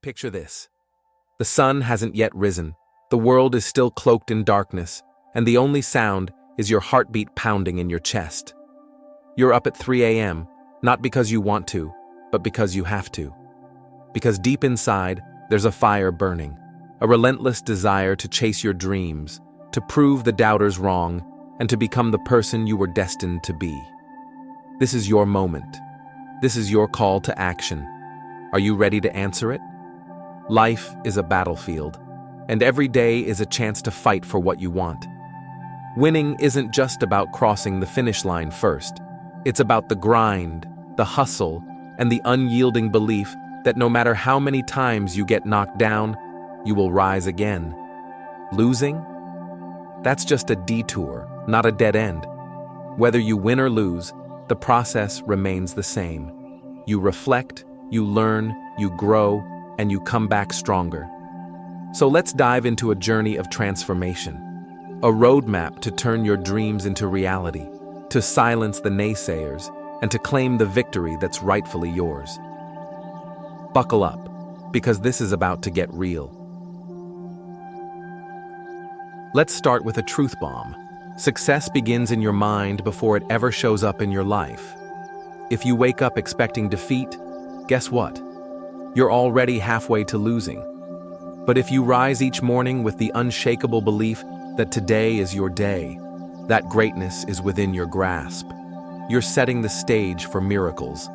Picture this. The sun hasn't yet risen, the world is still cloaked in darkness, and the only sound is your heartbeat pounding in your chest. You're up at 3 a.m., not because you want to, but because you have to. Because deep inside, there's a fire burning, a relentless desire to chase your dreams, to prove the doubters wrong, and to become the person you were destined to be. This is your moment. This is your call to action. Are you ready to answer it? Life is a battlefield, and every day is a chance to fight for what you want. Winning isn't just about crossing the finish line first. It's about the grind, the hustle, and the unyielding belief that no matter how many times you get knocked down, you will rise again. Losing? That's just a detour, not a dead end. Whether you win or lose, the process remains the same. You reflect, you learn, you grow, and you come back stronger. So let's dive into a journey of transformation, a roadmap to turn your dreams into reality, to silence the naysayers, and to claim the victory that's rightfully yours. Buckle up, because this is about to get real. Let's start with a truth bomb. Success begins in your mind before it ever shows up in your life. If you wake up expecting defeat, guess what? You're already halfway to losing. But if you rise each morning with the unshakable belief that today is your day, that greatness is within your grasp. You're setting the stage for miracles.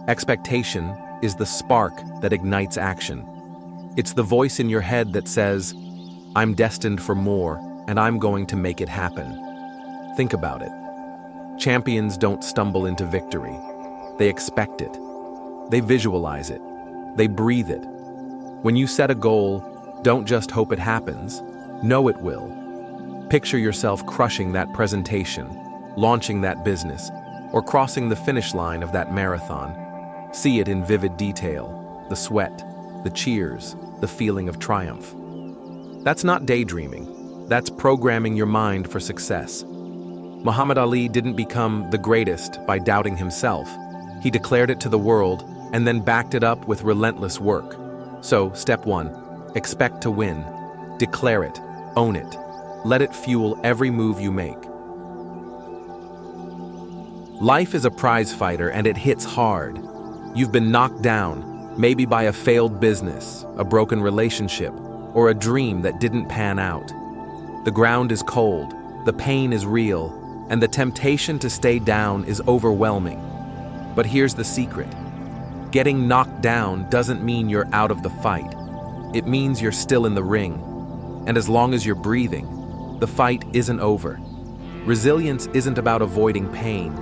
Expectation is the spark that ignites action. It's the voice in your head that says, "I'm destined for more, and I'm going to make it happen." Think about it. Champions don't stumble into victory. They expect it. They visualize it. They breathe it. When you set a goal, don't just hope it happens. Know it will. Picture yourself crushing that presentation, launching that business, or crossing the finish line of that marathon. See it in vivid detail, the sweat, the cheers, the feeling of triumph. That's not daydreaming. That's programming your mind for success. Muhammad Ali didn't become the greatest by doubting himself. He declared it to the world and then backed it up with relentless work. So, step 1, expect to win. Declare it, own it. Let it fuel every move you make. Life is a prize fighter, and it hits hard. You've been knocked down, maybe by a failed business, a broken relationship, or a dream that didn't pan out. The ground is cold, the pain is real, and the temptation to stay down is overwhelming. But here's the secret. Getting knocked down doesn't mean you're out of the fight. It means you're still in the ring. And as long as you're breathing, the fight isn't over. Resilience isn't about avoiding pain.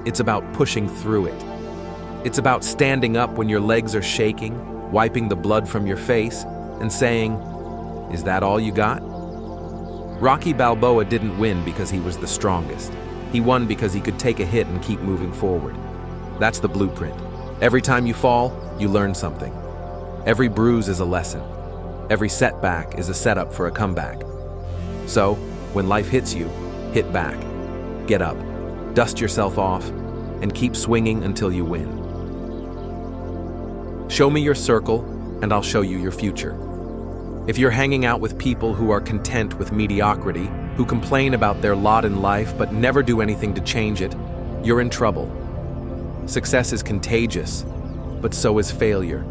It's about pushing through it. It's about standing up when your legs are shaking, wiping the blood from your face, and saying, "Is that all you got?" Rocky Balboa didn't win because he was the strongest. He won because he could take a hit and keep moving forward. That's the blueprint. Every time you fall, you learn something. Every bruise is a lesson. Every setback is a setup for a comeback. So, when life hits you, hit back. Get up, dust yourself off, and keep swinging until you win. Show me your circle, and I'll show you your future. If you're hanging out with people who are content with mediocrity, who complain about their lot in life but never do anything to change it, you're in trouble. Success is contagious, but so is failure.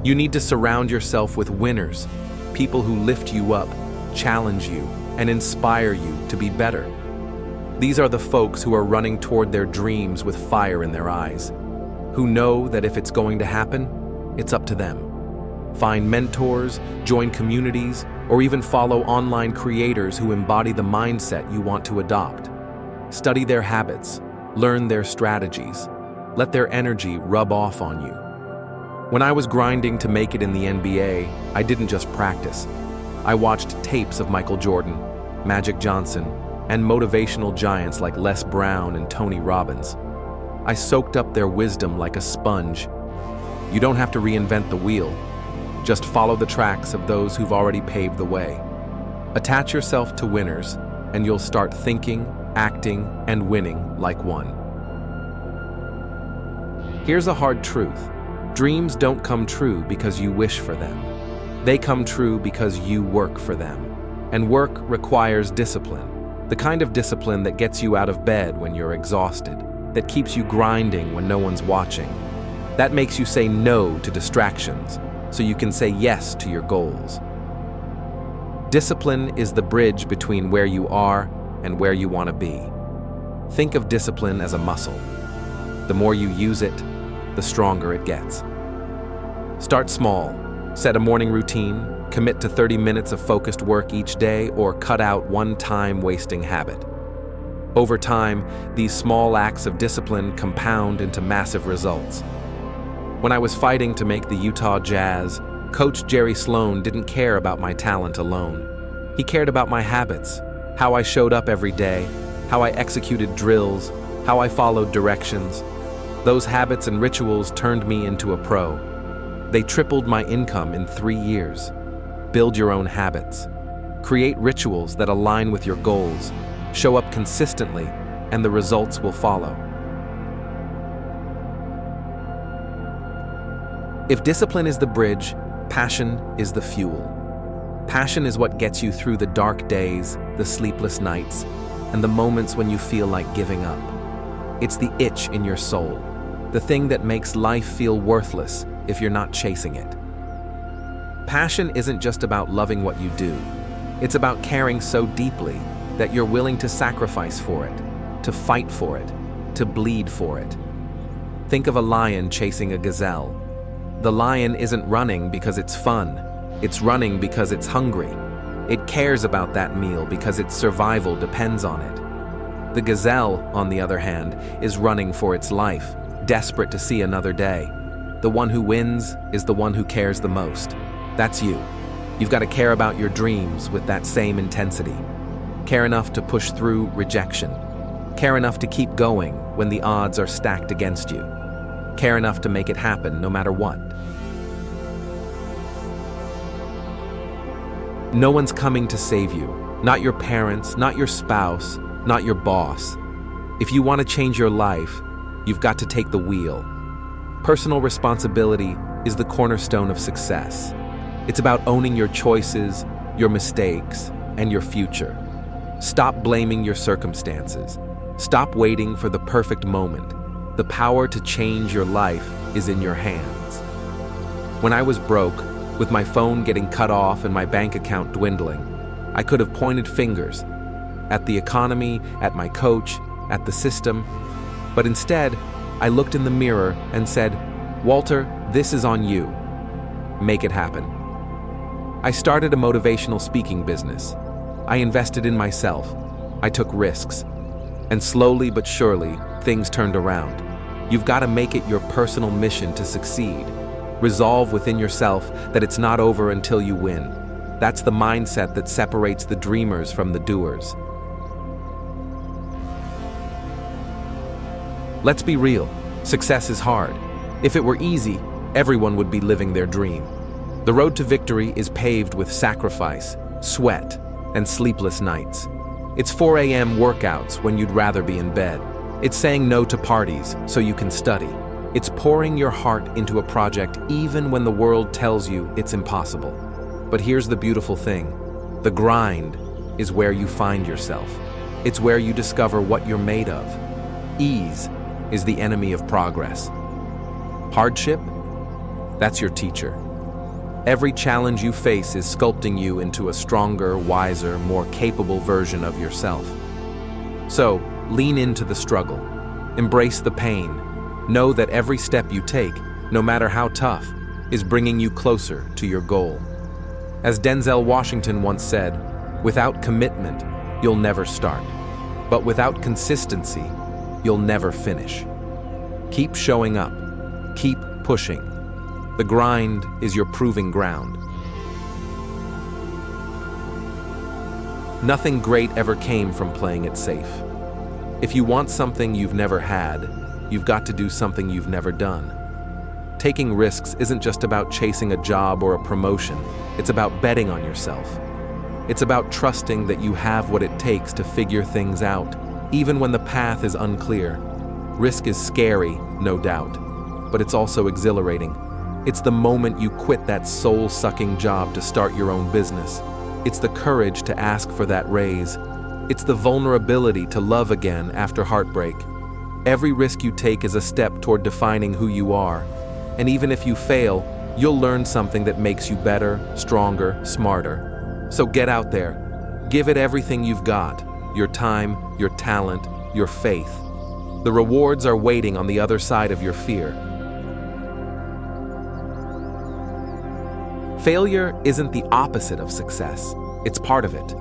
You need to surround yourself with winners, people who lift you up, challenge you, and inspire you to be better. These are the folks who are running toward their dreams with fire in their eyes, who know that if it's going to happen, it's up to them. Find mentors, join communities, or even follow online creators who embody the mindset you want to adopt. Study their habits, learn their strategies, let their energy rub off on you. When I was grinding to make it in the NBA, I didn't just practice. I watched tapes of Michael Jordan, Magic Johnson, and motivational giants like Les Brown and Tony Robbins. I soaked up their wisdom like a sponge. You don't have to reinvent the wheel. Just follow the tracks of those who've already paved the way. Attach yourself to winners, and you'll start thinking, acting, and winning like one. Here's a hard truth. Dreams don't come true because you wish for them. They come true because you work for them. And work requires discipline. The kind of discipline that gets you out of bed when you're exhausted, that keeps you grinding when no one's watching. That makes you say no to distractions, so you can say yes to your goals. Discipline is the bridge between where you are and where you want to be. Think of discipline as a muscle. The more you use it, the stronger it gets. Start small. Set a morning routine, commit to 30 minutes of focused work each day, or cut out one time-wasting habit. Over time, these small acts of discipline compound into massive results. When I was fighting to make the Utah Jazz, Coach Jerry Sloan didn't care about my talent alone. He cared about my habits, how I showed up every day, how I executed drills, how I followed directions. Those habits and rituals turned me into a pro. They tripled my income in 3 years. Build your own habits. Create rituals that align with your goals. Show up consistently, and the results will follow. If discipline is the bridge, passion is the fuel. Passion is what gets you through the dark days, the sleepless nights, and the moments when you feel like giving up. It's the itch in your soul, the thing that makes life feel worthless if you're not chasing it. Passion isn't just about loving what you do. It's about caring so deeply that you're willing to sacrifice for it, to fight for it, to bleed for it. Think of a lion chasing a gazelle. The lion isn't running because it's fun. It's running because it's hungry. It cares about that meal because its survival depends on it. The gazelle, on the other hand, is running for its life, desperate to see another day. The one who wins is the one who cares the most. That's you. You've got to care about your dreams with that same intensity. Care enough to push through rejection. Care enough to keep going when the odds are stacked against you. Care enough to make it happen no matter what. No one's coming to save you. Not your parents, not your spouse, not your boss. If you want to change your life, you've got to take the wheel. Personal responsibility is the cornerstone of success. It's about owning your choices, your mistakes, and your future. Stop blaming your circumstances. Stop waiting for the perfect moment. The power to change your life is in your hands. When I was broke, with my phone getting cut off and my bank account dwindling, I could have pointed fingers at the economy, at my coach, at the system. But instead, I looked in the mirror and said, "Walter, this is on you. Make it happen." I started a motivational speaking business. I invested in myself. I took risks. And slowly but surely, things turned around. You've got to make it your personal mission to succeed. Resolve within yourself that it's not over until you win. That's the mindset that separates the dreamers from the doers. Let's be real. Success is hard. If it were easy, everyone would be living their dream. The road to victory is paved with sacrifice, sweat, and sleepless nights. It's 4 a.m. workouts when you'd rather be in bed. It's saying no to parties so you can study. It's pouring your heart into a project even when the world tells you it's impossible. But here's the beautiful thing. The grind is where you find yourself. It's where you discover what you're made of. Ease is the enemy of progress. Hardship? That's your teacher. Every challenge you face is sculpting you into a stronger, wiser, more capable version of yourself. So, lean into the struggle. Embrace the pain. Know that every step you take, no matter how tough, is bringing you closer to your goal. As Denzel Washington once said, "Without commitment, you'll never start. But without consistency, you'll never finish." Keep showing up. Keep pushing. The grind is your proving ground. Nothing great ever came from playing it safe. If you want something you've never had, you've got to do something you've never done. Taking risks isn't just about chasing a job or a promotion. It's about betting on yourself. It's about trusting that you have what it takes to figure things out, even when the path is unclear. Risk is scary, no doubt, but it's also exhilarating. It's the moment you quit that soul-sucking job to start your own business. It's the courage to ask for that raise. It's the vulnerability to love again after heartbreak. Every risk you take is a step toward defining who you are. And even if you fail, you'll learn something that makes you better, stronger, smarter. So get out there. Give it everything you've got. Your time, your talent, your faith. The rewards are waiting on the other side of your fear. Failure isn't the opposite of success. It's part of it.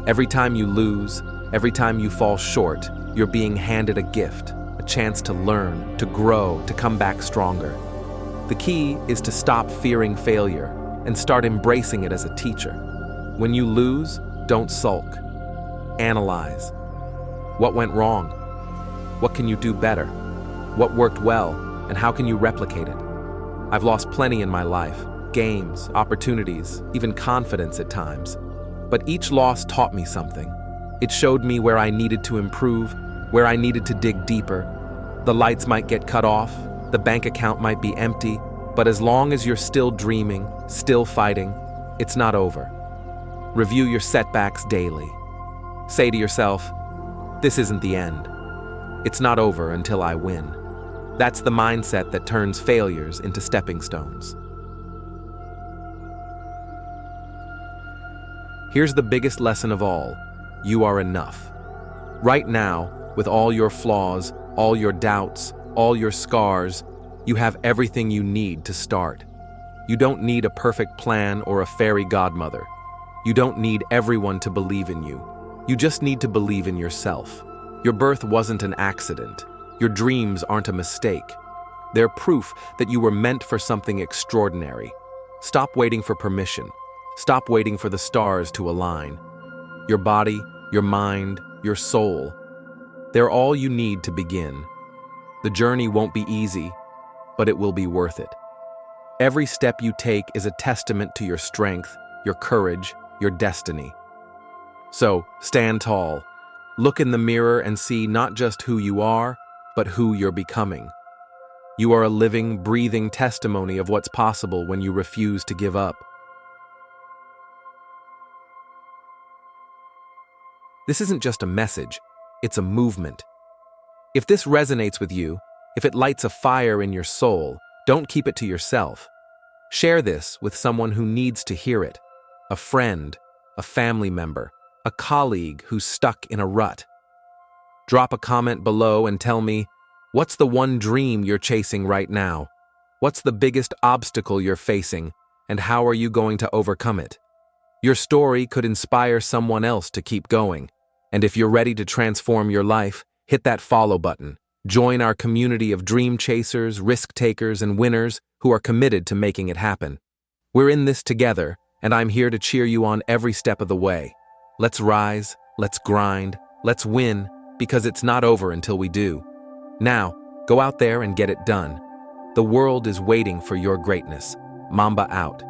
Every time you lose, every time you fall short, you're being handed a gift, a chance to learn, to grow, to come back stronger. The key is to stop fearing failure and start embracing it as a teacher. When you lose, don't sulk. Analyze. What went wrong? What can you do better? What worked well, and how can you replicate it? I've lost plenty in my life, games, opportunities, even confidence at times. But each loss taught me something. It showed me where I needed to improve, where I needed to dig deeper. The lights might get cut off, the bank account might be empty, but as long as you're still dreaming, still fighting, it's not over. Review your setbacks daily. Say to yourself, this isn't the end. It's not over until I win. That's the mindset that turns failures into stepping stones. Here's the biggest lesson of all. You are enough. Right now, with all your flaws, all your doubts, all your scars, you have everything you need to start. You don't need a perfect plan or a fairy godmother. You don't need everyone to believe in you. You just need to believe in yourself. Your birth wasn't an accident. Your dreams aren't a mistake. They're proof that you were meant for something extraordinary. Stop waiting for permission. Stop waiting for the stars to align. Your body, your mind, your soul, they're all you need to begin. The journey won't be easy, but it will be worth it. Every step you take is a testament to your strength, your courage, your destiny. So, stand tall. Look in the mirror and see not just who you are, but who you're becoming. You are a living, breathing testimony of what's possible when you refuse to give up. This isn't just a message, it's a movement. If this resonates with you, if it lights a fire in your soul, don't keep it to yourself. Share this with someone who needs to hear it. A friend, a family member, a colleague who's stuck in a rut. Drop a comment below and tell me, what's the one dream you're chasing right now? What's the biggest obstacle you're facing, and how are you going to overcome it? Your story could inspire someone else to keep going. And if you're ready to transform your life, hit that follow button. Join our community of dream chasers, risk takers, and winners who are committed to making it happen. We're in this together, and I'm here to cheer you on every step of the way. Let's rise, let's grind, let's win, because it's not over until we do. Now, go out there and get it done. The world is waiting for your greatness. Mamba out.